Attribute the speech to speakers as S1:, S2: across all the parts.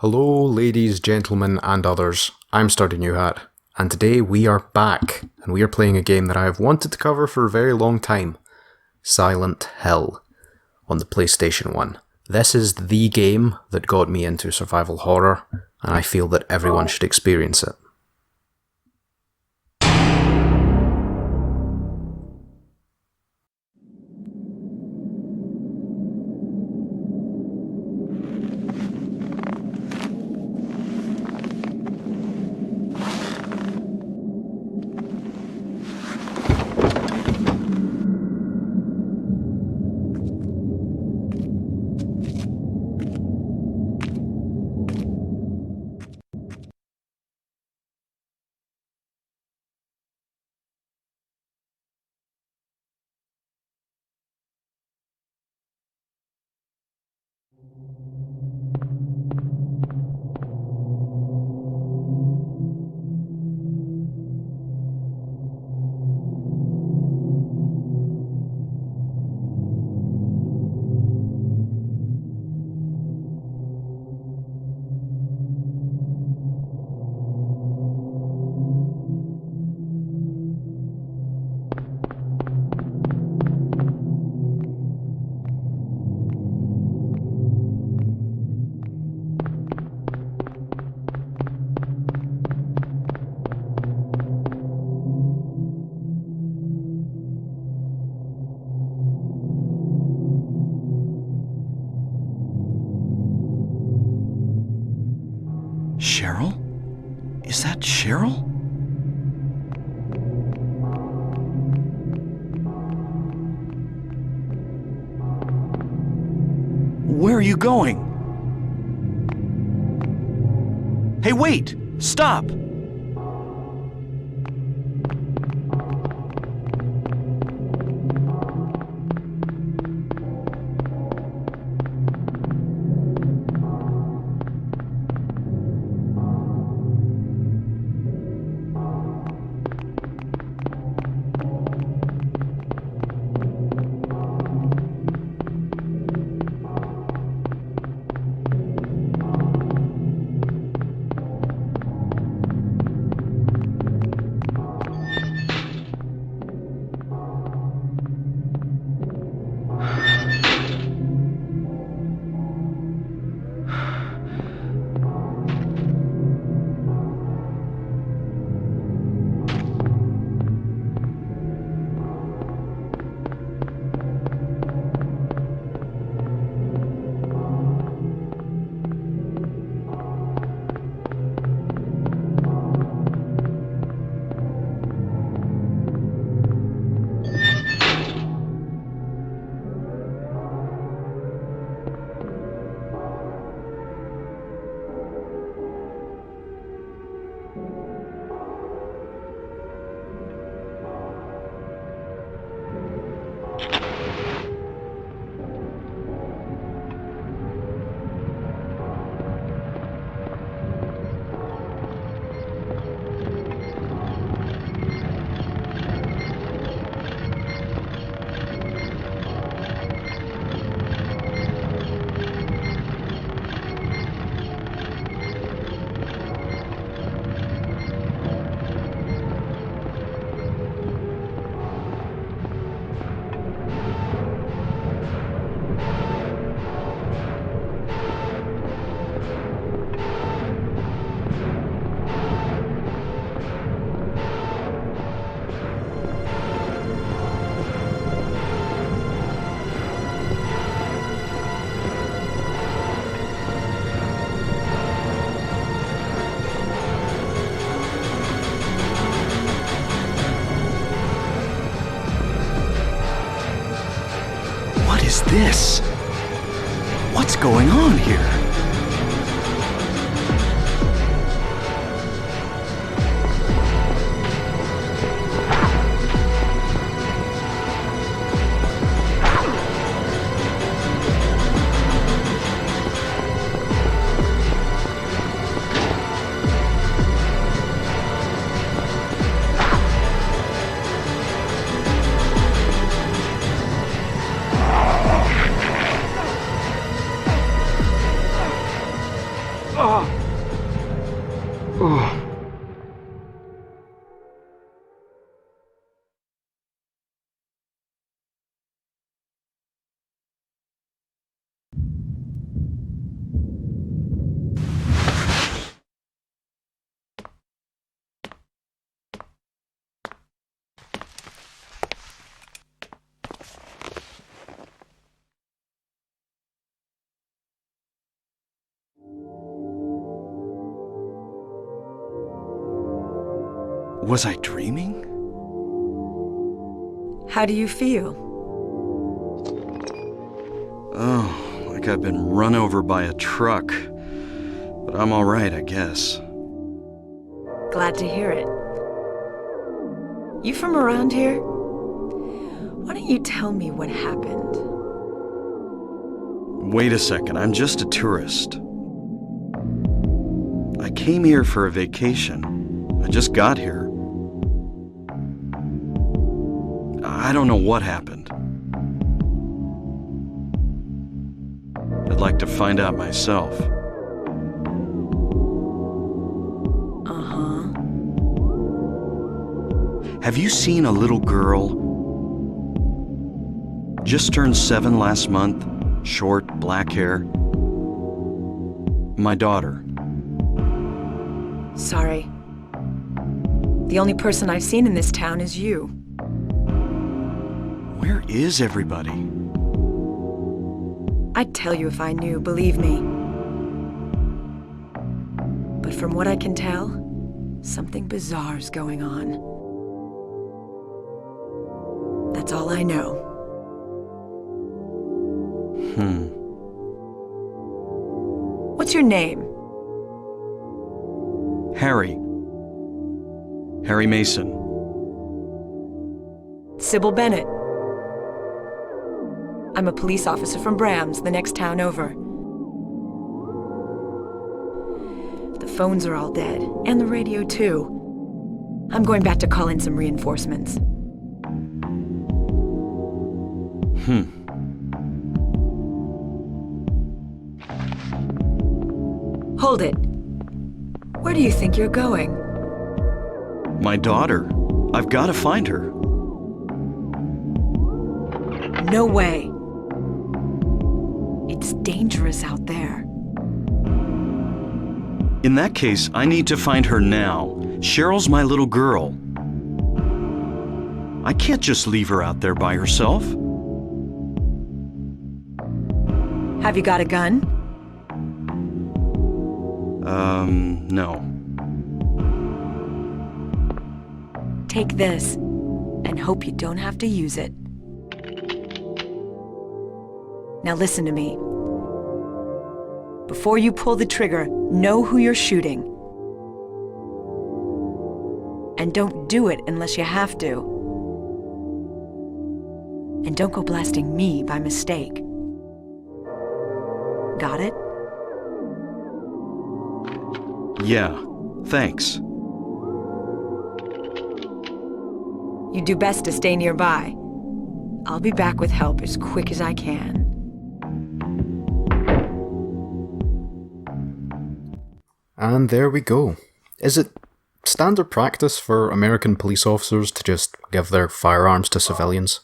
S1: Hello, ladies, gentlemen, and others. I'm Sturdy Newhat, and today we are back, and we are playing a game that I have wanted to cover for a very long time. Silent Hill, on the PlayStation 1. This is the game that got me into survival horror, and I feel that everyone should experience it.
S2: Cheryl? Is that Cheryl? Where are you going? Hey, wait! Stop! What is this? What's going on here? Was I dreaming?
S3: How do you feel?
S2: Oh, like I've been run over by a truck. But I'm all right, I guess.
S3: Glad to hear it. You from around here? Why don't you tell me what happened?
S2: Wait a second, I'm just a tourist. I came here for a vacation. I just got here. I don't know what happened. I'd like to find out myself.
S3: Uh-huh.
S2: Have you seen a little girl? Just turned 7 last month, short, black hair. My daughter.
S3: Sorry. The only person I've seen in this town is you.
S2: Where is everybody?
S3: I'd tell you if I knew, believe me. But from what I can tell, something bizarre's going on. That's all I know. What's your name?
S2: Harry. Harry Mason.
S3: Sybil Bennett. I'm a police officer from Brams, the next town over. The phones are all dead, and the radio too. I'm going back to call in some reinforcements. Hold it. Where do you think you're going?
S2: My daughter. I've got to find her.
S3: No way. It's dangerous out there.
S2: In that case, I need to find her now. Cheryl's my little girl. I can't just leave her out there by herself.
S3: Have you got a gun?
S2: No.
S3: Take this, and hope you don't have to use it. Now listen to me. Before you pull the trigger, know who you're shooting. And don't do it unless you have to. And don't go blasting me by mistake. Got it?
S2: Yeah, thanks.
S3: You do best to stay nearby. I'll be back with help as quick as I can.
S1: And there we go. Is it standard practice for American police officers to just give their firearms to civilians?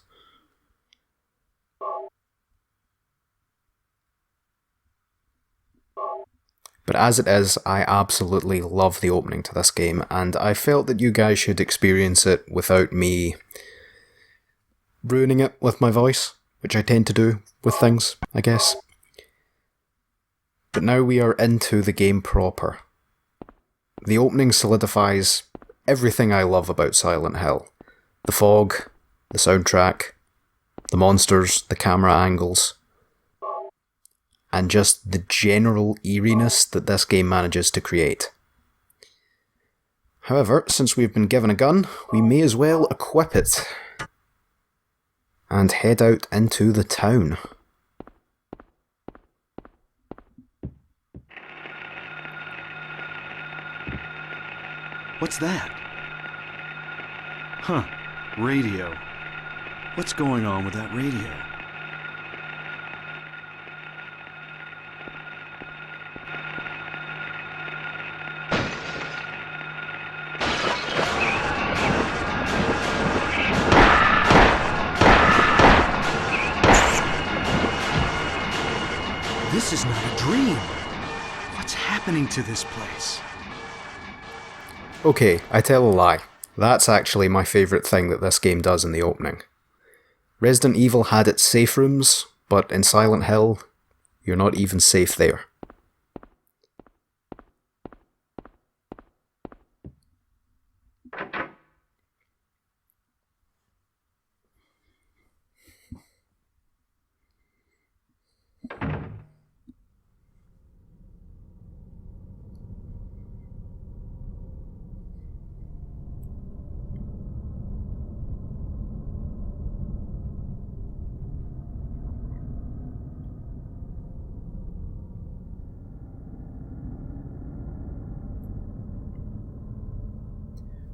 S1: But as it is, I absolutely love the opening to this game, and I felt that you guys should experience it without me ruining it with my voice, which I tend to do with things, I guess. But now we are into the game proper. The opening solidifies everything I love about Silent Hill. The fog, the soundtrack, the monsters, the camera angles, and just the general eeriness that this game manages to create. However, since we've been given a gun, we may as well equip it and head out into the town.
S2: What's that? Huh, radio. What's going on with that radio? This is not a dream. What's happening to this place?
S1: Okay, I tell a lie. That's actually my favourite thing that this game does in the opening. Resident Evil had its safe rooms, but in Silent Hill, you're not even safe there.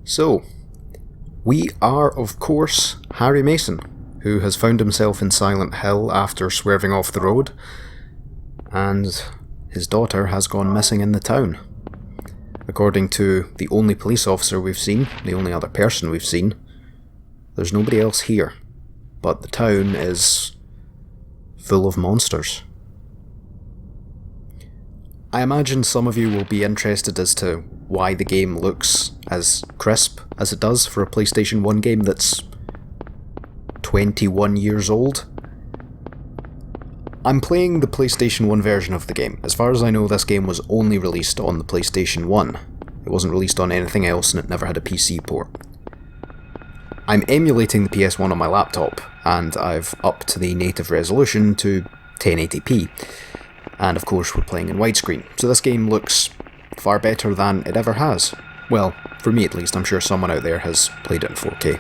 S1: So, we are, of course, Harry Mason, who has found himself in Silent Hill after swerving off the road, and his daughter has gone missing in the town. According to the only police officer we've seen, the only other person we've seen, there's nobody else here, but the town is full of monsters. I imagine some of you will be interested as to why the game looks as crisp as it does for a PlayStation 1 game that's 21 years old. I'm playing the PlayStation 1 version of the game. As far as I know, this game was only released on the PlayStation 1. It wasn't released on anything else and it never had a PC port. I'm emulating the PS1 on my laptop, and I've upped the native resolution to 1080p. And of course we're playing in widescreen, so this game looks far better than it ever has. Well, for me at least. I'm sure someone out there has played it in 4K.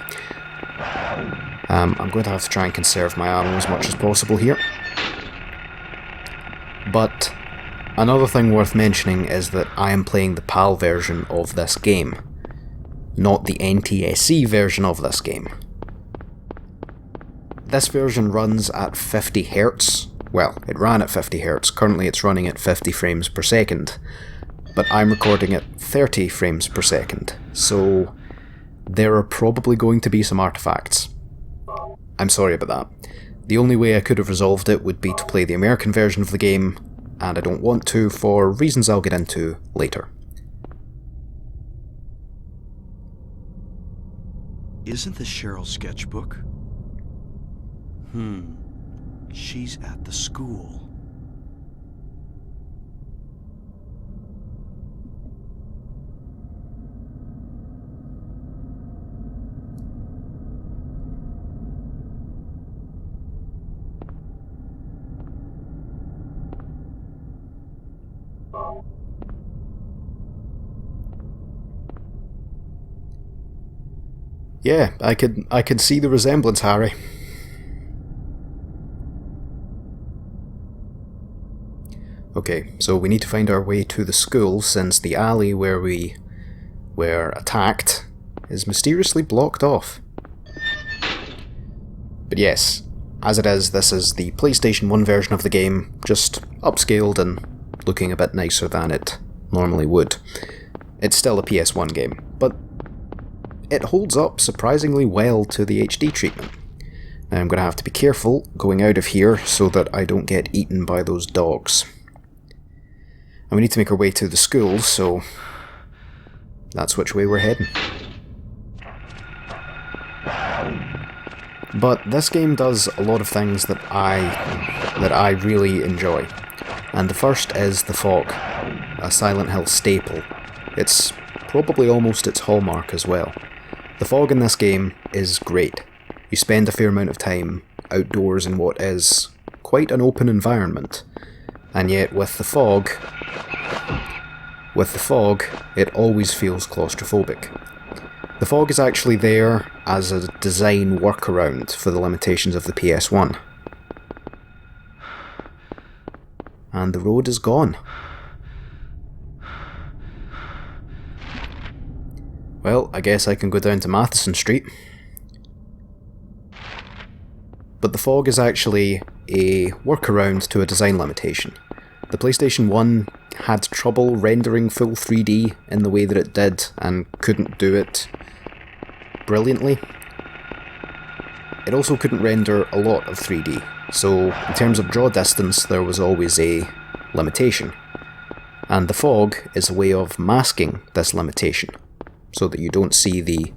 S1: I'm going to have to try and conserve my ammo as much as possible here. But another thing worth mentioning is that I am playing the PAL version of this game, not the NTSC version of this game. This version runs at 50 Hz. Well, it ran at 50 Hz, currently it's running at 50 frames per second, but I'm recording at 30 frames per second, so there are probably going to be some artifacts. I'm sorry about that. The only way I could have resolved it would be to play the American version of the game, and I don't want to for reasons I'll get into later.
S2: Isn't this Cheryl's sketchbook? She's at the school.
S1: Yeah, I could see the resemblance, Harry. Okay, so we need to find our way to the school, since the alley where we were attacked is mysteriously blocked off. But yes, as it is, this is the PlayStation 1 version of the game, just upscaled and looking a bit nicer than it normally would. It's still a PS1 game, but it holds up surprisingly well to the HD treatment. Now I'm going to have to be careful going out of here so that I don't get eaten by those dogs. And we need to make our way to the school, so that's which way we're heading. But this game does a lot of things that I really enjoy. And the first is the fog, a Silent Hill staple. It's probably almost its hallmark as well. The fog in this game is great. You spend a fair amount of time outdoors in what is quite an open environment. And yet with the fog, it always feels claustrophobic. The fog is actually there as a design workaround for the limitations of the PS1. And the road is gone. Well, I guess I can go down to Matheson Street. But the fog is actually a workaround to a design limitation. The PlayStation 1 had trouble rendering full 3D in the way that it did, and couldn't do it brilliantly. It also couldn't render a lot of 3D, so in terms of draw distance there was always a limitation. And the fog is a way of masking this limitation, so that you don't see the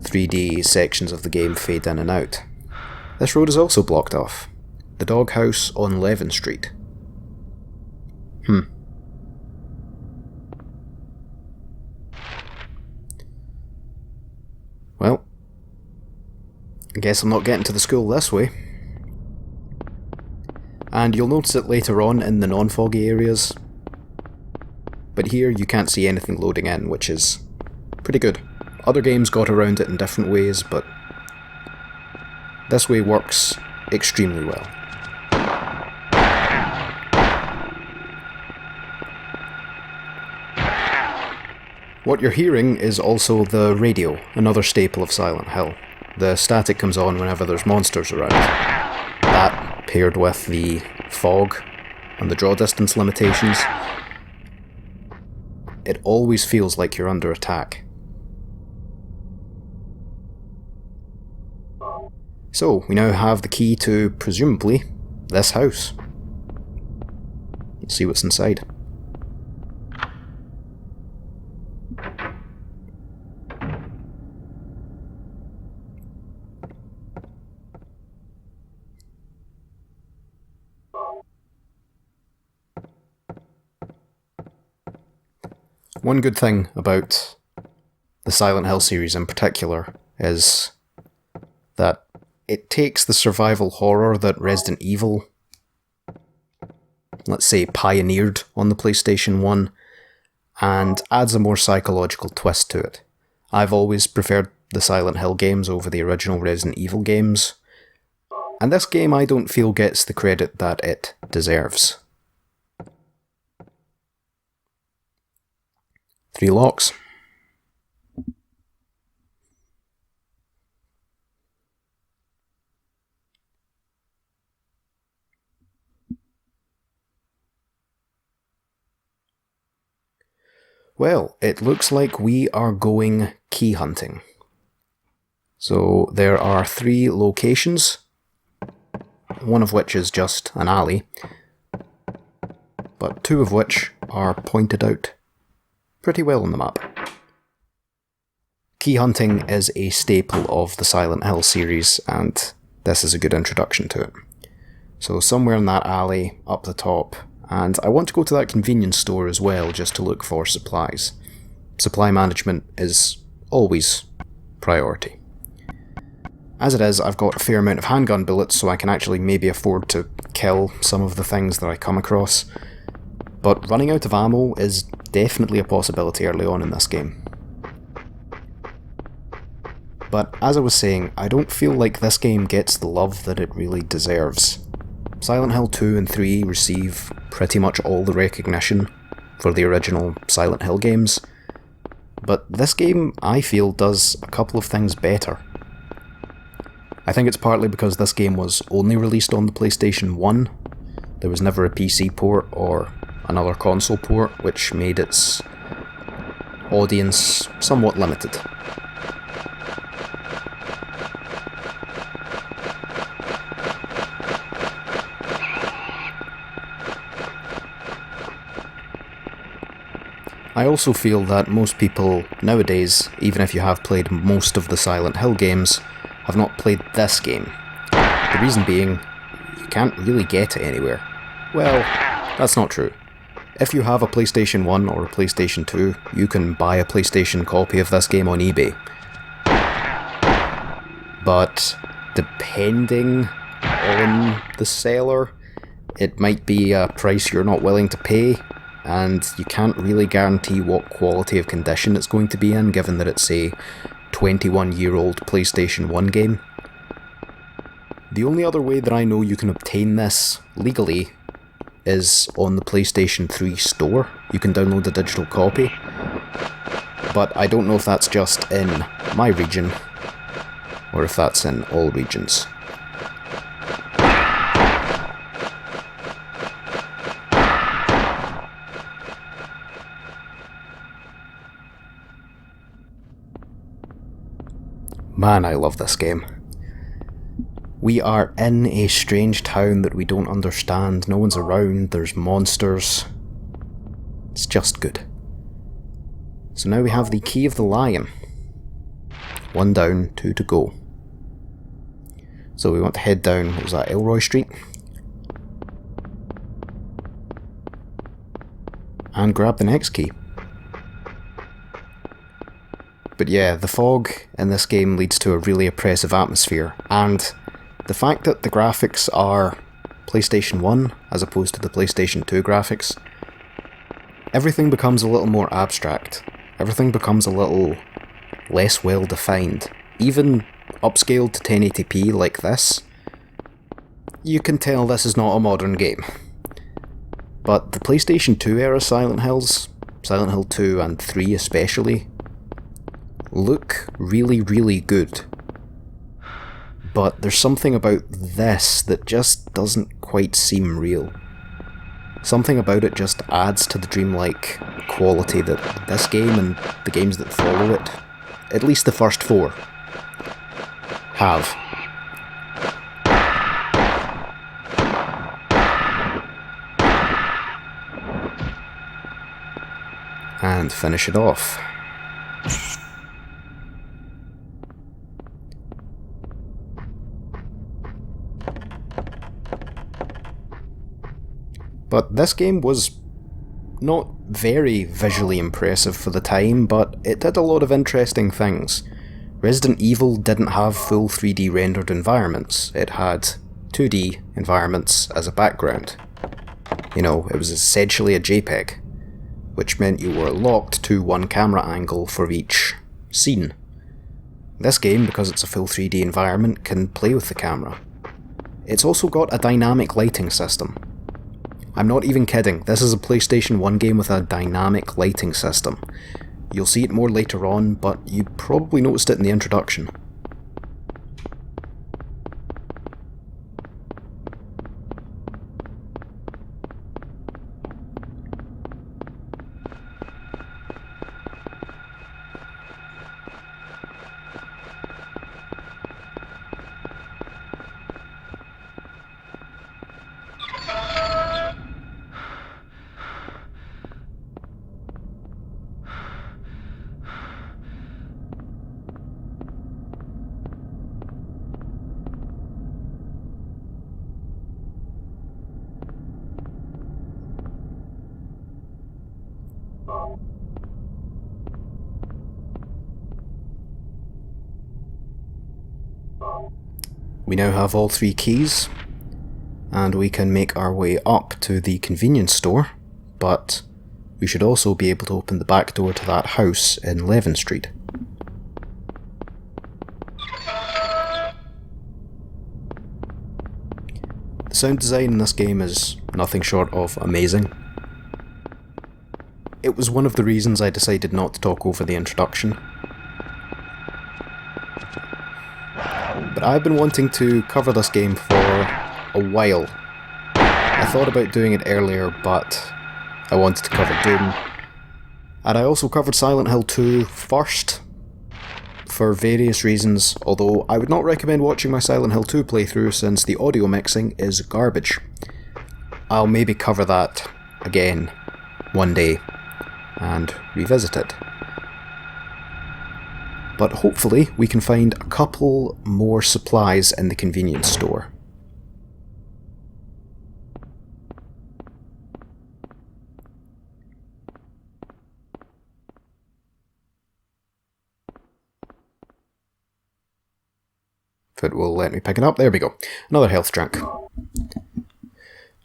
S1: 3D sections of the game fade in and out. This road is also blocked off. The doghouse on Levin Street. Well, I guess I'm not getting to the school this way. And you'll notice it later on in the non-foggy areas. But here you can't see anything loading in, which is pretty good. Other games got around it in different ways, but this way works extremely well. What you're hearing is also the radio, another staple of Silent Hill. The static comes on whenever there's monsters around. That, paired with the fog and the draw distance limitations, it always feels like you're under attack. So, we now have the key to, presumably, this house. Let's see what's inside. One good thing about the Silent Hill series in particular is that it takes the survival horror that Resident Evil, let's say, pioneered on the PlayStation 1 and adds a more psychological twist to it. I've always preferred the Silent Hill games over the original Resident Evil games, and this game I don't feel gets the credit that it deserves. 3 locks. Well, it looks like we are going key hunting. So there are 3 locations, one of which is just an alley, but 2 of which are pointed out pretty well on the map. Key hunting is a staple of the Silent Hill series, and this is a good introduction to it. So somewhere in that alley, up the top, and I want to go to that convenience store as well, just to look for supplies. Supply management is always priority. As it is, I've got a fair amount of handgun bullets, so I can actually maybe afford to kill some of the things that I come across, but running out of ammo is definitely a possibility early on in this game. But as I was saying, I don't feel like this game gets the love that it really deserves. Silent Hill 2 and 3 receive pretty much all the recognition for the original Silent Hill games, but this game, I feel, does a couple of things better. I think it's partly because this game was only released on the PlayStation 1. There was never a PC port or another console port, which made its audience somewhat limited. I also feel that most people nowadays, even if you have played most of the Silent Hill games, have not played this game. The reason being, you can't really get it anywhere. Well, that's not true. If you have a PlayStation 1 or a PlayStation 2, you can buy a PlayStation copy of this game on eBay. But depending on the seller, it might be a price you're not willing to pay, and you can't really guarantee what quality of condition it's going to be in, given that it's a 21-year-old PlayStation 1 game. The only other way that I know you can obtain this legally is on the PlayStation 3 store. You can download a digital copy, but I don't know if that's just in my region, or if that's in all regions. Man, I love this game. We are in a strange town that we don't understand. No one's around, there's monsters. It's just good. So now we have the Key of the Lion. 1 down, 2 to go. So we want to head down, what was that, Elroy Street? And grab the next key. But yeah, the fog in this game leads to a really oppressive atmosphere, and the fact that the graphics are PlayStation 1 as opposed to the PlayStation 2 graphics, everything becomes a little more abstract. Everything becomes a little less well defined. Even upscaled to 1080p like this, you can tell this is not a modern game. But the PlayStation 2 era Silent Hills Silent Hill 2 and 3 especially, look really, really good. But there's something about this that just doesn't quite seem real. Something about it just adds to the dreamlike quality that this game and the games that follow it, at least the first 4, have. And finish it off. But this game was not very visually impressive for the time, but it did a lot of interesting things. Resident Evil didn't have full 3D rendered environments, it had 2D environments as a background. You know, it was essentially a JPEG, which meant you were locked to one camera angle for each scene. This game, because it's a full 3D environment, can play with the camera. It's also got a dynamic lighting system. I'm not even kidding, this is a PlayStation 1 game with a dynamic lighting system. You'll see it more later on, but you probably noticed it in the introduction. We now have all 3 keys, and we can make our way up to the convenience store, but we should also be able to open the back door to that house in Levin Street. The sound design in this game is nothing short of amazing. It was one of the reasons I decided not to talk over the introduction. But I've been wanting to cover this game for a while. I thought about doing it earlier, but I wanted to cover Doom. And I also covered Silent Hill 2 first, for various reasons, although I would not recommend watching my Silent Hill 2 playthrough since the audio mixing is garbage. I'll maybe cover that again one day and revisit it. But hopefully we can find a couple more supplies in the convenience store. If it will let me pick it up, there we go. Another health drink.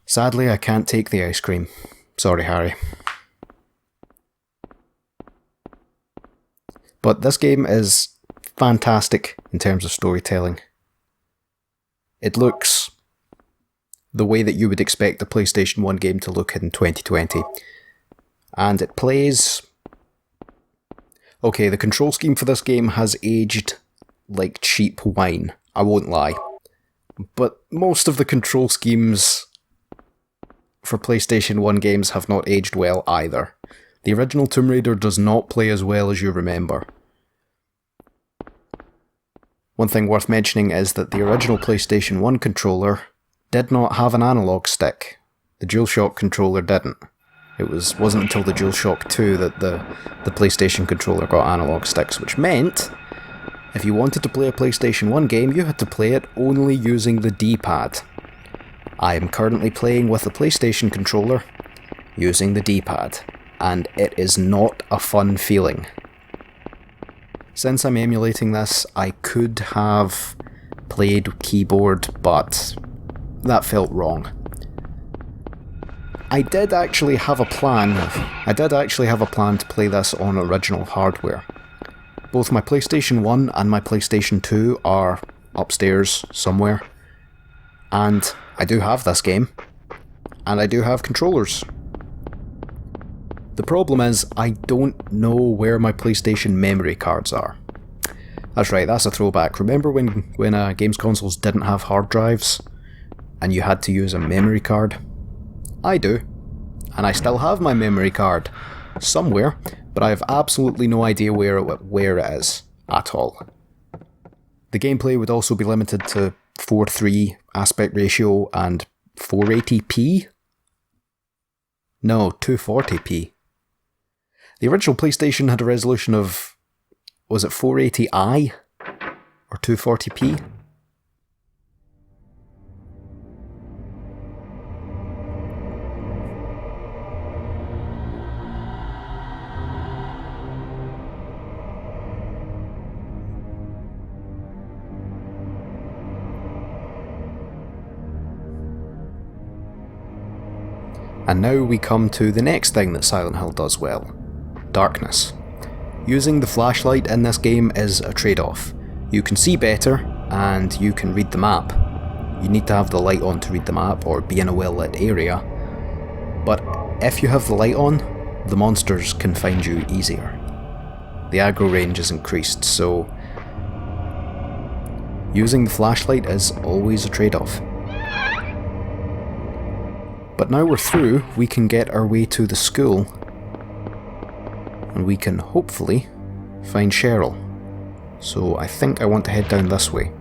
S1: Sadly, I can't take the ice cream. Sorry, Harry. But this game is fantastic in terms of storytelling. It looks the way that you would expect a PlayStation 1 game to look in 2020. And it plays... Okay, the control scheme for this game has aged like cheap wine, I won't lie. But most of the control schemes for PlayStation 1 games have not aged well either. The original Tomb Raider does not play as well as you remember. One thing worth mentioning is that the original PlayStation 1 controller did not have an analog stick. The DualShock controller didn't. It wasn't until the DualShock 2 that the PlayStation controller got analog sticks, which meant if you wanted to play a PlayStation 1 game, you had to play it only using the D-pad. I am currently playing with the PlayStation controller using the D-pad, and it is not a fun feeling. Since I'm emulating this, I could have played keyboard, but that felt wrong. I did actually have a plan to play this on original hardware. Both my PlayStation 1 and my PlayStation 2 are upstairs somewhere, and I do have this game, and I do have controllers. The problem is, I don't know where my PlayStation memory cards are. That's right, that's a throwback. Remember when games consoles didn't have hard drives, and you had to use a memory card? I do. And I still have my memory card. Somewhere, but I have absolutely no idea where it is, at all. The gameplay would also be limited to 4:3 aspect ratio and 480p? No, 240p. The original PlayStation had a resolution of, was it 480i? Or 240p? And now we come to the next thing that Silent Hill does well. Darkness. Using the flashlight in this game is a trade-off. You can see better, and you can read the map. You need to have the light on to read the map, or be in a well-lit area. But if you have the light on, the monsters can find you easier. The aggro range is increased, so using the flashlight is always a trade-off. But now we're through, we can get our way to the school, and we can hopefully find Cheryl. So I think I want to head down this way.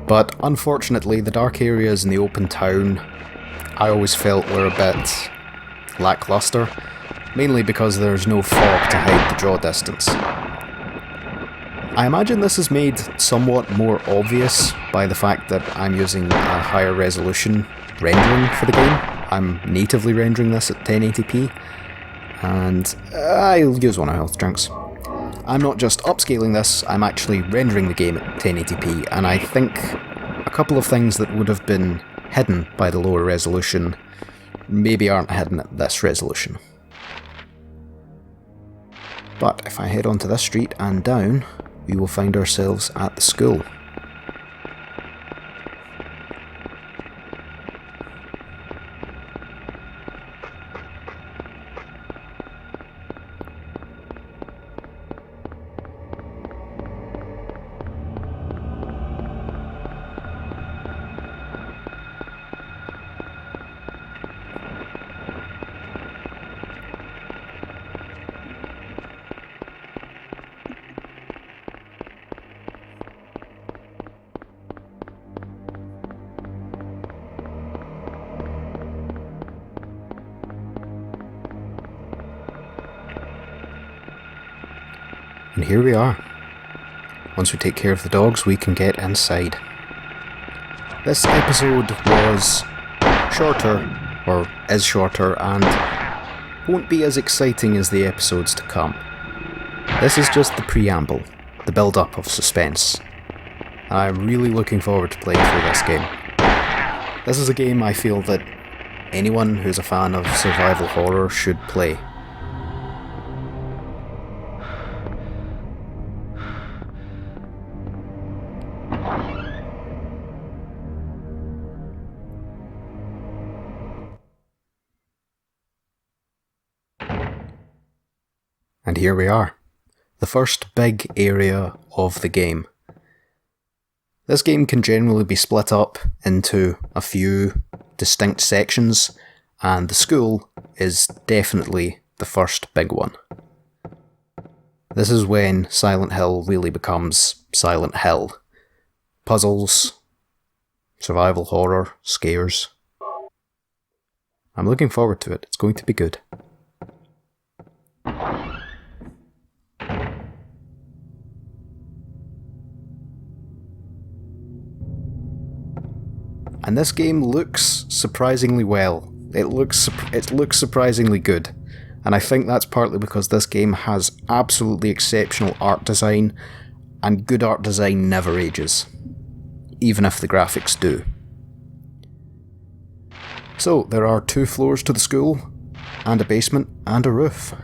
S1: But unfortunately, the dark areas in the open town, I always felt were a bit lackluster, mainly because there's no fog to hide the draw distance. I imagine this is made somewhat more obvious by the fact that I'm using a higher resolution rendering for the game. I'm natively rendering this at 1080p, and I'll use one of health drinks. I'm not just upscaling this, I'm actually rendering the game at 1080p, and I think a couple of things that would have been hidden by the lower resolution maybe aren't hidden at this resolution. But if I head onto this street and down, we will find ourselves at the school. And here we are. Once we take care of the dogs, we can get inside. This episode was shorter, or is shorter, and won't be as exciting as the episodes to come. This is just the preamble, the build-up of suspense. I'm really looking forward to playing through this game. This is a game I feel that anyone who's a fan of survival horror should play. And here we are, the first big area of the game. This game can generally be split up into a few distinct sections, and the school is definitely the first big one. This is when Silent Hill really becomes Silent Hill. Puzzles, survival horror, scares. I'm looking forward to it, it's going to be good. And this game looks surprisingly well. It looks surprisingly good. And I think that's partly because this game has absolutely exceptional art design, and good art design never ages, even if the graphics do. So, there are 2 floors to the school, and a basement, and a roof.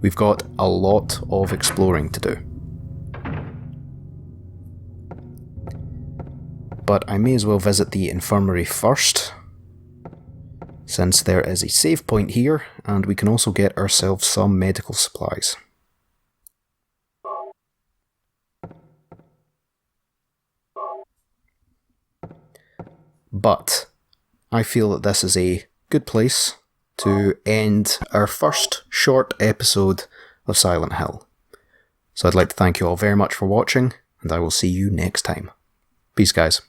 S1: We've got a lot of exploring to do. But I may as well visit the infirmary first, since there is a save point here, and we can also get ourselves some medical supplies. But I feel that this is a good place to end our first short episode of Silent Hill. So I'd like to thank you all very much for watching, and I will see you next time. Peace, guys.